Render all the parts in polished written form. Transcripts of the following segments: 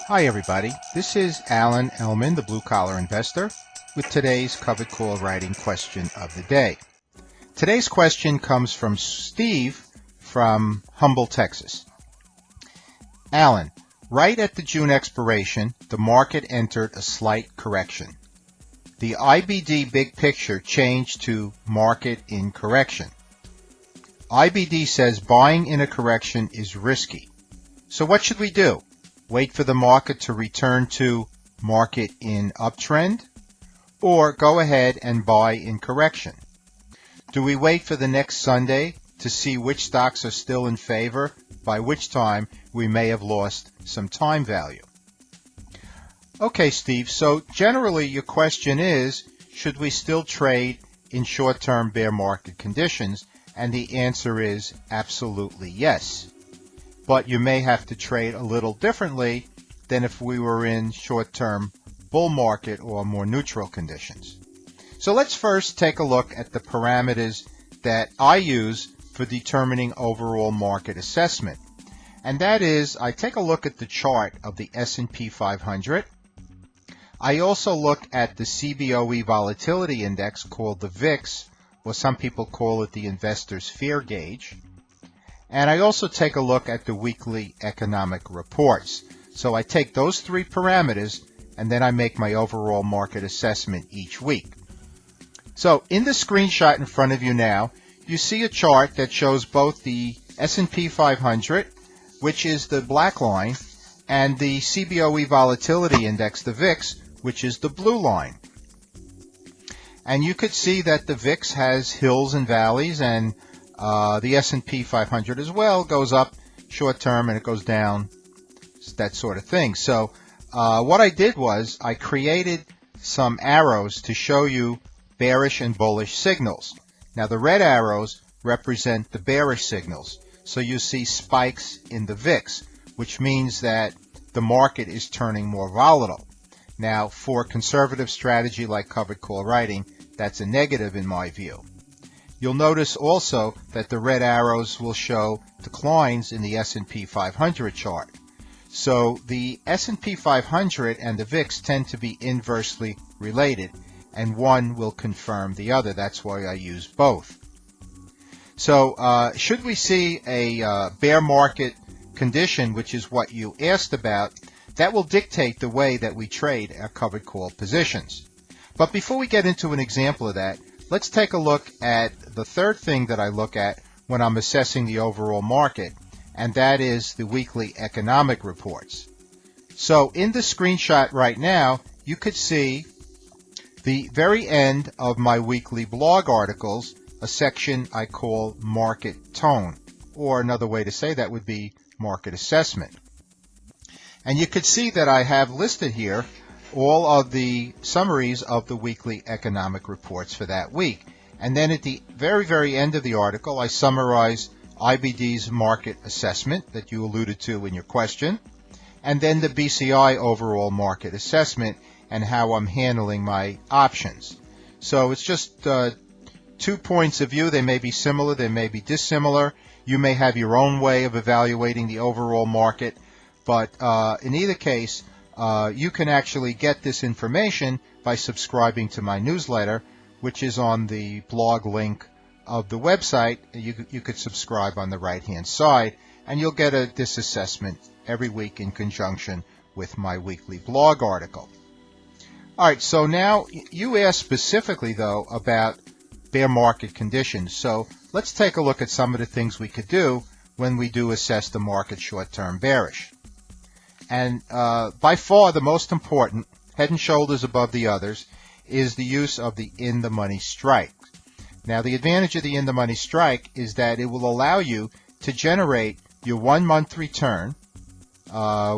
Hi everybody, this is Ellman, the Blue Collar Investor, with today's covered call writing question of the day. Today's question comes from Steve from Humble, Texas. Alan, right at the June expiration, the market entered a slight correction. The IBD Big Picture changed to market in correction. IBD says buying in a correction is risky. So what should we do? Wait for the market to return to market in uptrend, or go ahead and buy in correction? Do we wait for the next Sunday to see which stocks are still in favor, by which time we may have lost some time value? Okay, Steve, so generally your question is, should we still trade in short-term bear market conditions? And the answer is absolutely yes. But you may have to trade a little differently than if we were in short-term bull market or more neutral conditions. So let's first take a look at the parameters that I use for determining overall market assessment. And that is, I take a look at the chart of the S&P 500. I also look at the CBOE volatility index, called the VIX, or some people call it the investor's fear gauge. And I also take a look at the weekly economic reports. So I take those three parameters and then I make my overall market assessment each week. So in the screenshot in front of you now, you see a chart that shows both the S&P 500, which is the black line, and the CBOE volatility index, the VIX, which is the blue line. And you could see that the VIX has hills and valleys, and the S&P 500 as well goes up short term and it goes down, that sort of thing. So what I did was I created some arrows to show you bearish and bullish signals. Now the red arrows represent the bearish signals. So you see spikes in the VIX, which means that the market is turning more volatile. Now for conservative strategy like covered call writing, that's a negative in my view. You'll notice also that the red arrows will show declines in the S&P 500 chart. So the S&P 500 and the VIX tend to be inversely related, and one will confirm the other. That's why I use both. So should we see a bear market condition, which is what you asked about, that will dictate the way that we trade our covered call positions. But before we get into an example of that, let's take a look at the third thing that I look at when I'm assessing the overall market, and that is the weekly economic reports. So in the screenshot right now, you could see the very end of my weekly blog articles, a section I call market tone, or another way to say that would be market assessment. And you could see that I have listed here all of the summaries of the weekly economic reports for that week. And then at the very, very end of the article, I summarize IBD's market assessment that you alluded to in your question, and then the BCI overall market assessment and how I'm handling my options. So it's just 2 points of view. They may be similar, they may be dissimilar. You may have your own way of evaluating the overall market, but in either case, you can actually get this information by subscribing to my newsletter, which is on the blog link of the website. You could subscribe on the right-hand side, and you'll get this assessment every week in conjunction with my weekly blog article. All right, so now you asked specifically, though, about bear market conditions. So let's take a look at some of the things we could do when we do assess the market short-term bearish. And by far the most important, head and shoulders above the others, is the use of the in-the-money strike. Now, the advantage of the in-the-money strike is that it will allow you to generate your 1 month return,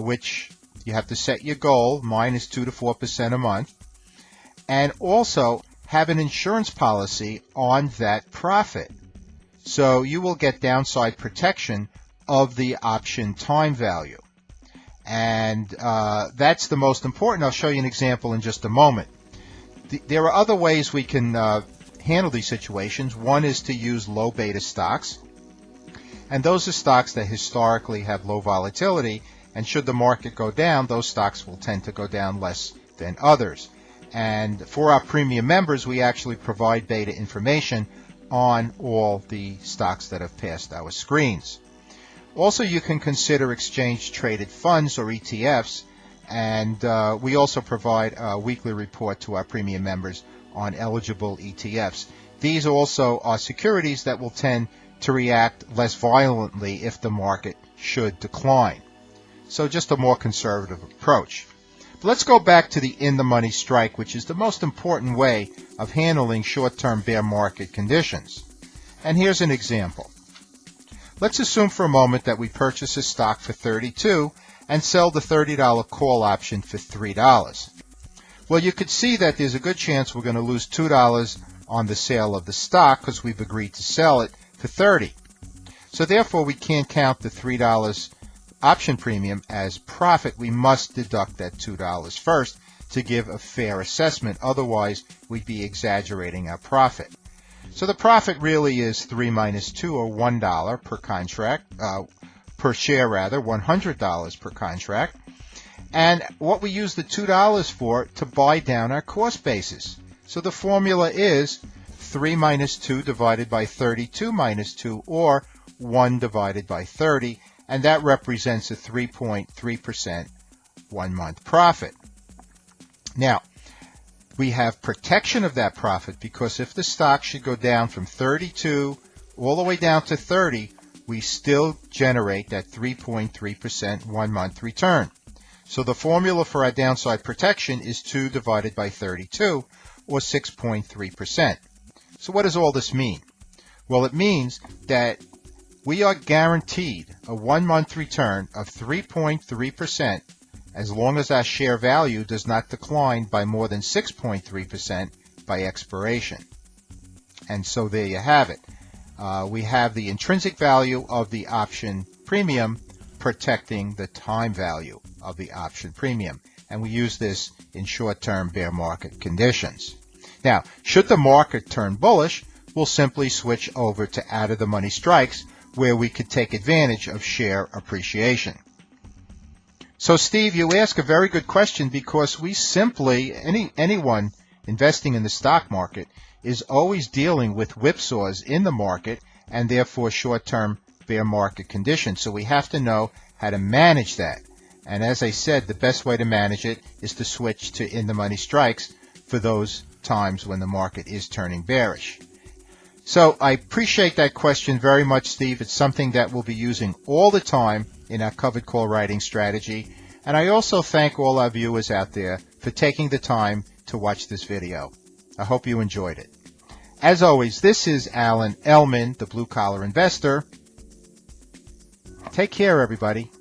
which you have to set your goal. Mine is 2 to 4% a month, and also have an insurance policy on that profit. So you will get downside protection of the option time value. And that's the most important. I'll show you an example in just a moment. There are other ways we can handle these situations. One is to use low beta stocks, and those are stocks that historically have low volatility, and should the market go down, those stocks will tend to go down less than others. And for our premium members, we actually provide beta information on all the stocks that have passed our screens. Also, you can consider exchange traded funds or ETFs, and we also provide a weekly report to our premium members on eligible ETFs. These also are securities that will tend to react less violently if the market should decline. So just a more conservative approach. But let's go back to the in-the-money strike, which is the most important way of handling short-term bear market conditions. And here's an example. Let's assume for a moment that we purchase a stock for $32 and sell the $30 call option for $3. Well, you could see that there's a good chance we're going to lose $2 on the sale of the stock because we've agreed to sell it for $30. So therefore, we can't count the $3 option premium as profit. We must deduct that $2 first to give a fair assessment. Otherwise, we'd be exaggerating our profit. So the profit really is 3 minus 2, or $1 per contract, per share rather, $100 per contract. And what we use the $2 for to buy down our cost basis. So the formula is 3 minus 2 divided by 32 minus 2, or 1 divided by 30, and that represents a 3.3% 1-month profit. Now, we have protection of that profit because if the stock should go down from 32 all the way down to 30, we still generate that 3.3% 1-month return. So the formula for our downside protection is 2 divided by 32, or 6.3%. So what does all this mean? Well, it means that we are guaranteed a 1-month return of 3.3% as long as our share value does not decline by more than 6.3% by expiration. And so there you have it. We have the intrinsic value of the option premium protecting the time value of the option premium. And we use this in short-term bear market conditions. Now, should the market turn bullish, we'll simply switch over to out-of-the-money strikes where we could take advantage of share appreciation. So, Steve, you ask a very good question because we simply, anyone investing in the stock market is always dealing with whipsaws in the market and therefore short-term bear market conditions. So we have to know how to manage that. And as I said, the best way to manage it is to switch to in-the-money strikes for those times when the market is turning bearish. So I appreciate that question very much, Steve. It's something that we'll be using all the time in our covered call writing strategy. And I also thank all our viewers out there for taking the time to watch this video. I hope you enjoyed it. As always, this is Ellman, the blue collar investor. Take care, everybody.